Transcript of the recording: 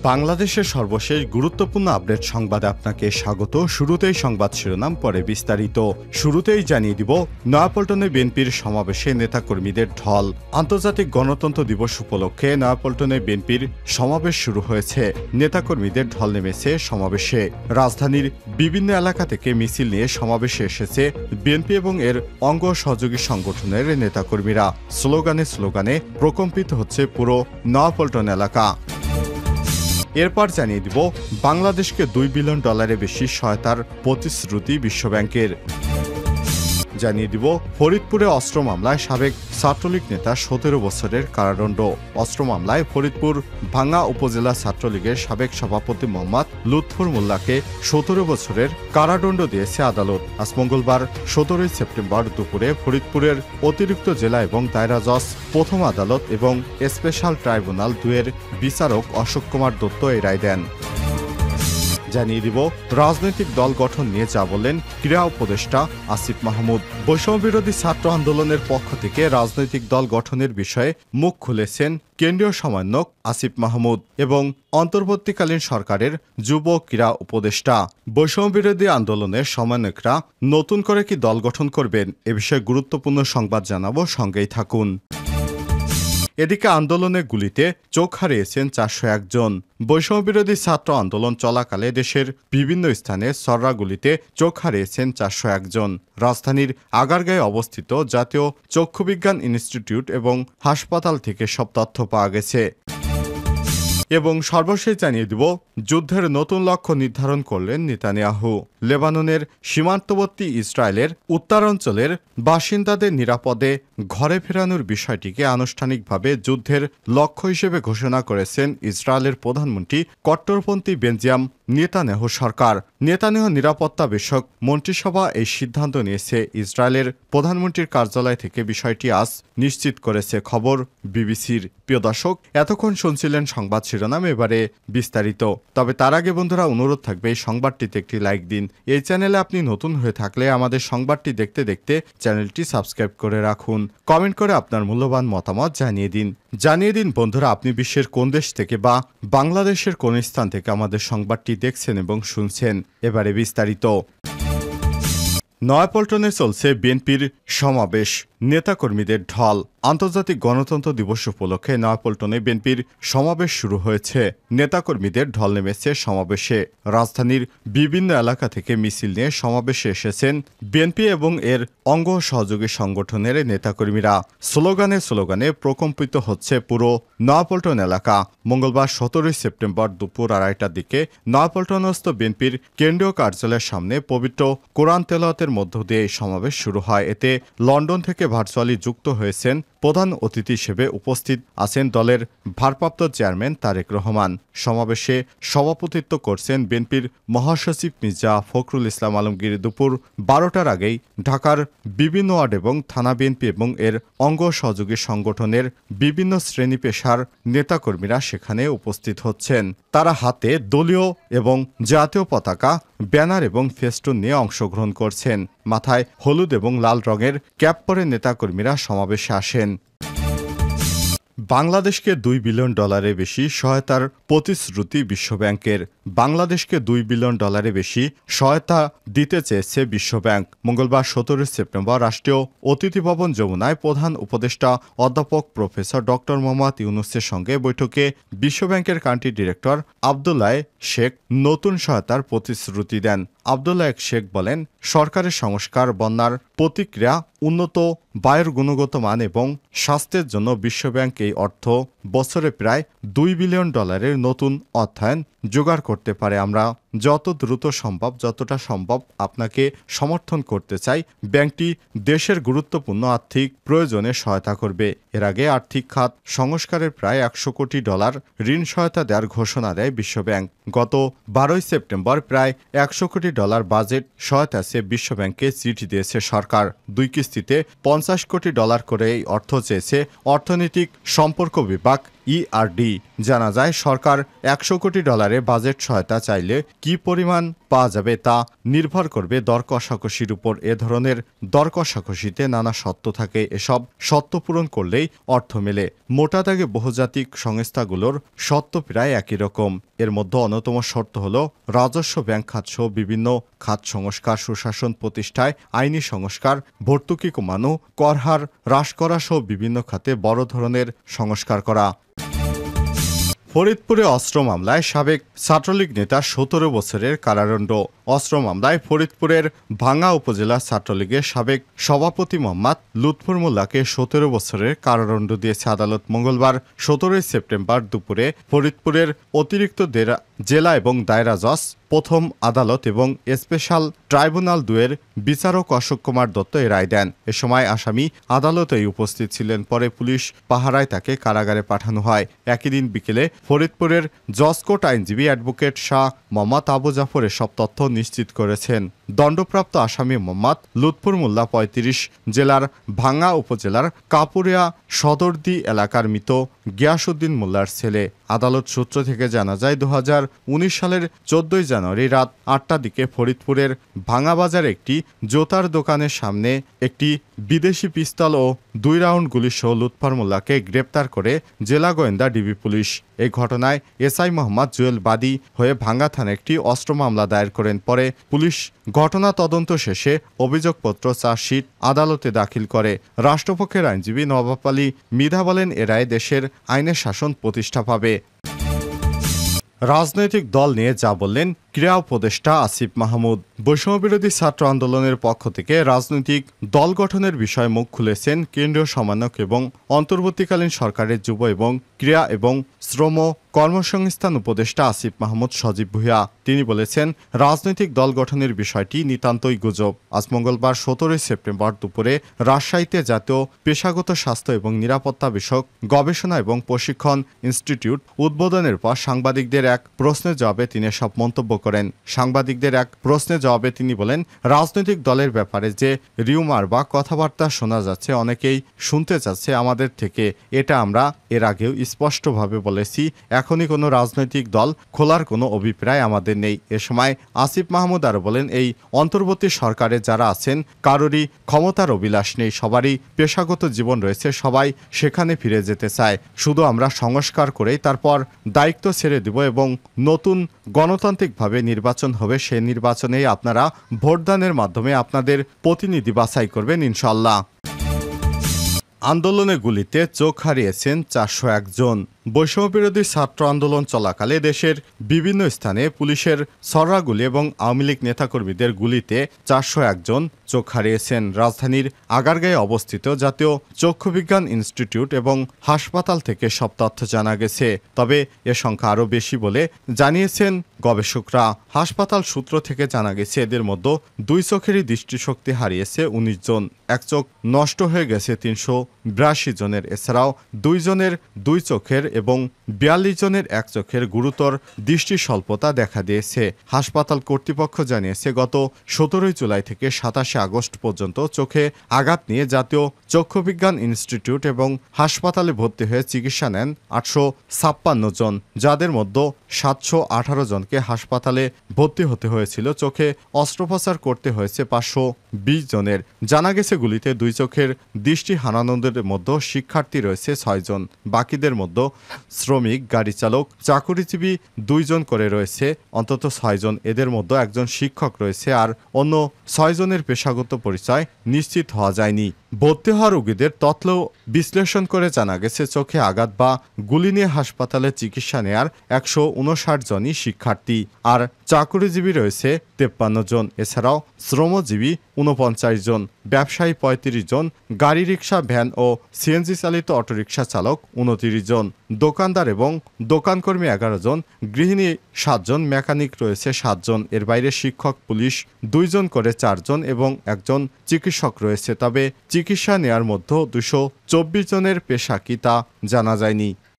বাংলাদেশের সর্বশেষ গুরুত্বপূর্ণ আপডেট সংবাদে আপনাকে স্বাগত। শুরুতেই সংবাদ শিরোনাম, পরে বিস্তারিত। শুরুতেই জানিয়ে দিব, নয়াপল্টনে বিএনপির সমাবেশে নেতাকর্মীদের ঢল। আন্তর্জাতিক গণতন্ত্র দিবস উপলক্ষে নয়াপল্টনে বিএনপির সমাবেশ শুরু হয়েছে। নেতাকর্মীদের ঢল নেমেছে সমাবেশে। রাজধানীর বিভিন্ন এলাকা থেকে মিছিল নিয়ে সমাবেশে এসেছে বিএনপি এবং এর অঙ্গ সহযোগী সংগঠনের নেতাকর্মীরা। স্লোগানে প্রকম্পিত হচ্ছে পুরো নয়াপল্টন এলাকা। এরপর জানিয়ে দিব, বাংলাদেশকে $2 বিলিয়ন বেশি সহায়তার প্রতিশ্রুতি বিশ্বব্যাংকের। জানিয়ে দিব, ফরিদপুরে অস্ত্র মামলায় সাবেক ছাত্রলীগ নেতা 17 বছরের কারাদণ্ড। অস্ত্র মামলায় ফরিদপুর ভাঙ্গা উপজেলা ছাত্রলীগের সাবেক সভাপতি মোহাম্মদ লুৎফর মোল্লাকে 17 বছরের কারাদণ্ড দিয়েছে আদালত। আজ মঙ্গলবার 17 সেপ্টেম্বর দুপুরে ফরিদপুরের অতিরিক্ত জেলা এবং দায়রা জজ প্রথম আদালত এবং স্পেশাল ট্রাইব্যুনাল 2 এর বিচারক অশোক কুমার দত্ত এই রায় দেন। জানিয়ে দিব, রাজনৈতিক দল গঠন নিয়ে যা বললেন ক্রীড়া উপদেষ্টা আসিফ মাহমুদ। বৈষম্যবিরোধী ছাত্র আন্দোলনের পক্ষ থেকে রাজনৈতিক দল গঠনের বিষয়ে মুখ খুলেছেন কেন্দ্রীয় সমন্বয়ক আসিফ মাহমুদ এবং অন্তর্বর্তীকালীন সরকারের যুব ক্রীড়া উপদেষ্টা। বৈষম্যবিরোধী আন্দোলনের সমন্বয়করা নতুন করে কি দল গঠন করবেন, এ বিষয়ে গুরুত্বপূর্ণ সংবাদ জানাবো, সঙ্গেই থাকুন। এদিকে আন্দোলনে গুলিতে চোখ হারিয়েছেন 401 জন। বৈষম্যবিরোধী ছাত্র আন্দোলন চলাকালে দেশের বিভিন্ন স্থানে সররা গুলিতে চোখ হারিয়েছেন 401 জন। রাজধানীর আগারগাঁয়ে অবস্থিত জাতীয় চক্ষুবিজ্ঞান ইনস্টিটিউট এবং হাসপাতাল থেকে সব তথ্য পাওয়া গেছে। এবং সর্বশেষ জানিয়ে দিব, যুদ্ধের নতুন লক্ষ্য নির্ধারণ করলেন নেতানিয়াহু। লেবাননের সীমান্তবর্তী ইসরায়েলের উত্তরাঞ্চলের বাসিন্দাদের নিরাপদে ঘরে ফেরানোর বিষয়টিকে আনুষ্ঠানিকভাবে যুদ্ধের লক্ষ্য হিসেবে ঘোষণা করেছেন ইসরায়েলের প্রধানমন্ত্রী কট্টরপন্থী বেঞ্জামিন নেতানিয়াহু সরকার। নেতানিয়াহু নিরাপত্তা বিষয়ক মন্ত্রিসভা এই সিদ্ধান্ত নিয়েছে। ইসরায়েলের প্রধানমন্ত্রীর কার্যালয় থেকে বিষয়টি আজ নিশ্চিত করেছে খবর বিবিসির। প্রিয় দর্শক, এতক্ষণ শুনছিলেন সংবাদ শিরোনাম, এবারে বিস্তারিত। তবে তার আগে বন্ধুরা, অনুরোধ থাকবে এই সংবাদটিতে একটি লাইক দিন। এই চ্যানেলে আপনি নতুন হয়ে থাকলে আমাদের সংবাদটি দেখতে দেখতে চ্যানেলটি সাবস্ক্রাইব করে রাখুন। কমেন্ট করে আপনার মূল্যবান মতামত জানিয়ে দিন বন্ধুরা, আপনি বিশ্বের কোন দেশ থেকে বা বাংলাদেশের কোন স্থান থেকে আমাদের সংবাদটি দেখছেন এবং শুনছেন। এবারে বিস্তারিত। নয়াপল্টনে চলছে বিএনপির সমাবেশ, নেতাকর্মীদের ঢল। আন্তর্জাতিক গণতন্ত্র দিবস উপলক্ষে নয়াপল্টনে বিএনপির সমাবেশ শুরু হয়েছে। নেতাকর্মীদের ঢল নেমেছে সমাবেশে। রাজধানীর বিভিন্ন এলাকা থেকে মিছিল নিয়ে সমাবেশে এসেছেন বিএনপি এবং এর অঙ্গ সহযোগী সংগঠনের নেতাকর্মীরা। স্লোগানে প্রকম্পিত হচ্ছে পুরো নয়াপল্টন এলাকা। মঙ্গলবার 17 সেপ্টেম্বর দুপুর 2:30টার দিকে নয়াপল্টনস্থ বিএনপির কেন্দ্রীয় কার্যালয়ের সামনে পবিত্র কোরআন তেলাওয়াতের মধ্য দিয়ে এই সমাবেশ শুরু হয়। এতে লন্ডন থেকে ভার্চুয়ালি যুক্ত হয়েছেন। প্রধান অতিথি হিসেবে উপস্থিত আছেন দলের ভারপ্রাপ্ত চেয়ারম্যান তারেক রহমান। সমাবেশে সভাপতিত্ব করছেন বিএনপির মহাসচিব মির্জা ফখরুল ইসলাম আলমগীর। দুপুর 12টার আগেই ঢাকার বিভিন্ন ওয়ার্ড এবং থানা বিএনপি এবং এর অঙ্গ সহযোগী সংগঠনের বিভিন্ন শ্রেণী পেশার নেতাকর্মীরা সেখানে উপস্থিত হচ্ছেন। তারা হাতে দলীয় এবং জাতীয় পতাকা, ব্যানার এবং ফেস্টুন নিয়ে অংশগ্রহণ করছেন। মাথায় হলুদ এবং লাল রঙের ক্যাপ পরে নেতাকর্মীরা সমাবেশে আসেন। বাংলাদেশকে $2 বিলিয়ন বেশি সহায়তার প্রতিশ্রুতি বিশ্বব্যাংকের। বাংলাদেশকে $2 বিলিয়ন বেশি সহায়তা দিতে চেয়েছে বিশ্বব্যাংক। মঙ্গলবার 17 সেপ্টেম্বর রাষ্ট্রীয় অতিথি ভবন যমুনায় প্রধান উপদেষ্টা অধ্যাপক প্রফেসর ডক্টর মোহাম্মদ ইউনূসের সঙ্গে বৈঠকে বিশ্বব্যাংকের কান্ট্রি ডিরেক্টর আব্দুল্লাহ শেখ নতুন সহায়তার প্রতিশ্রুতি দেন। আব্দুল্লাহ শেখ বলেন, সরকারের সংস্কার, বন্যার প্রতিক্রিয়া, উন্নত বায়ুর গুণগত মান এবং স্বাস্থ্যের জন্য বিশ্বব্যাংক এই অর্থ বছরে প্রায় $2 বিলিয়ন নতুন অর্থায়ন জোগাড় করতে পারে। আমরা যত দ্রুত সম্ভব, যতটা সম্ভব আপনাকে সমর্থন করতে চাই। ব্যাংকটি দেশের গুরুত্বপূর্ণ আর্থিক প্রয়োজনে সহায়তা করবে। এর আগে আর্থিক খাত সংস্কারের প্রায় $100 কোটি ঋণ সহায়তা দেওয়ার ঘোষণা দেয় বিশ্বব্যাংক। গত 12 সেপ্টেম্বর প্রায় $100 কোটি বাজেট সহায়তা চেয়ে বিশ্বব্যাংকে চিঠি দিয়েছে সরকার। 2 কিস্তিতে $50 কোটি করে এই অর্থ চেয়েছে অর্থনৈতিক সম্পর্ক বিভাগ ইআরডি। জানা যায় সরকার $100 কোটি বাজেট সহায়তা চাইলে কি পরিমাণ পাওয়া যাবে তা নির্ভর করবে দর কষাকষির উপর। এ ধরনের দর কষাকষিতে নানা শর্ত থাকে। এসব শর্ত পূরণ করলেই অর্থ মেলে। মোটা দাগে বহুজাতিক সংস্থাগুলোর শর্ত প্রায় একই রকম। এর মধ্যে অন্যতম শর্ত হল রাজস্ব, ব্যাংক খাত সহ বিভিন্ন খাত সংস্কার, সুশাসন প্রতিষ্ঠায় আইনি সংস্কার, ভর্তুকি কমানো, কর হার হ্রাস করা সহ বিভিন্ন খাতে বড় ধরনের সংস্কার করা। ফরিদপুরে অস্ত্র মামলায় সাবেক ছাত্রলীগ নেতা 17 বছরের কারাদণ্ড। অস্ত্র মামলায় ফরিদপুরের ভাঙ্গা উপজেলা ছাত্রলীগের সাবেক সভাপতি মোহাম্মদ লুৎফর মোল্লাকে 17 বছরের কারাদণ্ড দিয়েছে আদালত। মঙ্গলবার 17 সেপ্টেম্বর দুপুরে ফরিদপুরের অতিরিক্ত জেলা এবং দায়রা জজ প্রথম আদালত এবং স্পেশাল ট্রাইব্যুনাল 2-এর বিচারক অশোক কুমার দত্ত এ রায় দেন। এ সময় আসামি আদালতেই উপস্থিত ছিলেন। পরে পুলিশ পাহারায় তাকে কারাগারে পাঠানো হয়। একই দিন বিকেলে ফরিদপুরের জজ কোর্ট আইনজীবী অ্যাডভোকেট শাহ মোহাম্মদ আবু জাফর এসব তথ্য নিশ্চিত করেছেন। দণ্ডপ্রাপ্ত আসামি মোহাম্মদ লুৎফর মোল্লা 35 জেলার ভাঙ্গা উপজেলার কাপুরিয়া সদরদি এলাকার মৃত গিয়াসউদ্দিন মোল্লার ছেলে। আদালত সূত্র থেকে জানা যায় 2019 সালের 14 জানুয়ারি রাত 8টার দিকে ফরিদপুরের ভাঙ্গাবাজার একটি জোতার দোকানের সামনে একটি বিদেশি পিস্তল ও 2 রাউন্ড গুলিসহ লুৎফর মোল্লাকে গ্রেপ্তার করে জেলা গোয়েন্দা ডিবি পুলিশ। এই ঘটনায় এসআই মোহাম্মদ জুয়েল বাদী হয়ে ভাঙ্গা থানায় একটি অস্ত্র মামলা দায়ের করেন। পরে পুলিশ ঘটনা তদন্ত শেষে অভিযোগপত্র চার্জশিট আদালতে দাখিল করে। রাষ্ট্রপক্ষের আইনজীবী নবাব আলী মৃধা বলেন, এ রায়ে দেশের আইনের শাসন প্রতিষ্ঠা পাবে। রাজনৈতিক দল নিয়ে যা বললেন ক্রীড়া উপদেষ্টা আসিফ মাহমুদ। বৈষম্যবিরোধী ছাত্র আন্দোলনের পক্ষ থেকে রাজনৈতিক দল গঠনের বিষয়ে মুখ খুলেছেন কেন্দ্রীয় সমন্বয়ক এবং অন্তর্বর্তীকালীন সরকারের যুব এবং ক্রীড়া এবং শ্রম কর্মসংস্থান উপদেষ্টা আসিফ মাহমুদ সজীব ভুঁইয়া। তিনি বলেছেন, রাজনৈতিক দল গঠনের বিষয়টি নিতান্তই গুজব। আজ মঙ্গলবার 17 সেপ্টেম্বর দুপুরে রাজশাহীতে জাতীয় পেশাগত স্বাস্থ্য এবং নিরাপত্তা বিষয়ক গবেষণা এবং প্রশিক্ষণ ইনস্টিটিউট উদ্বোধনের পর সাংবাদিকদের এক প্রশ্নের জবাবে তিনি সব মন্তব্য করেন। সাংবাদিকদের এক প্রশ্নের জবাবে তিনি বলেন, রাজনৈতিক দলের ব্যাপারে যে রিউমার বা কথাবার্তা শোনা যাচ্ছে, অনেকেই শুনতে চাচ্ছে আমাদের থেকে। এটা আমরা এর আগেও স্পষ্টভাবে বলেছি, এখনই কোনো রাজনৈতিক দল খোলার কোনো অভিপ্রায় আমাদের নেই। এ সময় আসিফ মাহমুদ আরও বলেন, এই অন্তর্বর্তী সরকারে যারা আছেন কারোরই ক্ষমতার অভিলাষ নেই, সবারই পেশাগত জীবন রয়েছে, সবাই সেখানে ফিরে যেতে চায়। শুধু আমরা সংস্কার করেই তারপর দায়িত্ব ছেড়ে দিব এবং নতুন গণতান্ত্রিকভাবে নির্বাচন হবে। সেই নির্বাচনেই আপনারা ভোটদানের মাধ্যমে আপনাদের প্রতিনিধি বাছাই করবেন ইনশাল্লাহ। আন্দোলনে গুলিতে চোখ হারিয়েছেন 401 জন। বৈষম্যবিরোধী ছাত্র আন্দোলন চলাকালে দেশের বিভিন্ন স্থানে পুলিশের ছড়া গুলি এবং আওয়ামী লীগ নেতাকর্মীদের গুলিতে 401 জন চোখ হারিয়েছেন। রাজধানীর আগারগাঁয়ে অবস্থিত জাতীয় চক্ষুবিজ্ঞান ইনস্টিটিউট এবং হাসপাতাল থেকে সব তথ্য জানা গেছে। তবে এ সংখ্যা আরও বেশি বলে জানিয়েছেন গবেষকরা। হাসপাতাল সূত্র থেকে জানা গেছে, এদের মধ্যে 2 চোখেরই দৃষ্টিশক্তি হারিয়েছে 19 জন, এক চোখ নষ্ট হয়ে গেছে 382 জনের। এছাড়াও 2 জনের 2 চোখের এবং 42 জনের এক চোখের গুরুতর দৃষ্টি স্বল্পতা দেখা দিয়েছে। হাসপাতাল কর্তৃপক্ষ জানিয়েছে, গত 17 জুলাই থেকে 27 আগস্ট পর্যন্ত চোখে আঘাত নিয়ে জাতীয় চক্ষুবিজ্ঞান ইনস্টিটিউট এবং হাসপাতালে ভর্তি হয়ে চিকিৎসা নেন 856 জন, যাদের মধ্যে 718 জনকে হাসপাতালে ভর্তি হতে হয়েছিল। চোখে অস্ত্রোপচার করতে হয়েছে 520 জনের। জানা গেছে, গুলিতে 2 চোখের দৃষ্টি হারানোদের মধ্যে শিক্ষার্থী রয়েছে 6 জন। বাকিদের মধ্যে শ্রমিক, গাড়ি চালক, চাকুরিজীবী 2 জন করে রয়েছে অন্তত 6 জন। এদের মধ্যে একজন শিক্ষক রয়েছে, আর অন্য 6 জনের পেশাগত পরিচয় নিশ্চিত হওয়া যায়নি। ভর্তি হওয়া রোগীদের তথ্য বিশ্লেষণ করে জানা গেছে, চোখে আঘাত বা গুলি নিয়ে হাসপাতালে চিকিৎসা নেয়ার 159 জনই শিক্ষার্থী, আর চাকুরিজীবী রয়েছে 53 জন। এছাড়াও শ্রমজীবী 49 জন, ব্যবসায়ী 35 জন, গাড়ি, রিক্সা, ভ্যান ও সিএনজি চালিত অটোরিকশা চালক 29 জন, দোকানদার এবং দোকানকর্মী 11 জন, গৃহিণী 7 জন, মেকানিক রয়েছে 7 জন। এর বাইরে শিক্ষক, পুলিশ 2 জন করে 4 জন এবং একজন চিকিৎসক রয়েছে। তবে চিকিৎসা নেয়ার মধ্যে 224 জনের পেশা কি তা জানা যায়নি।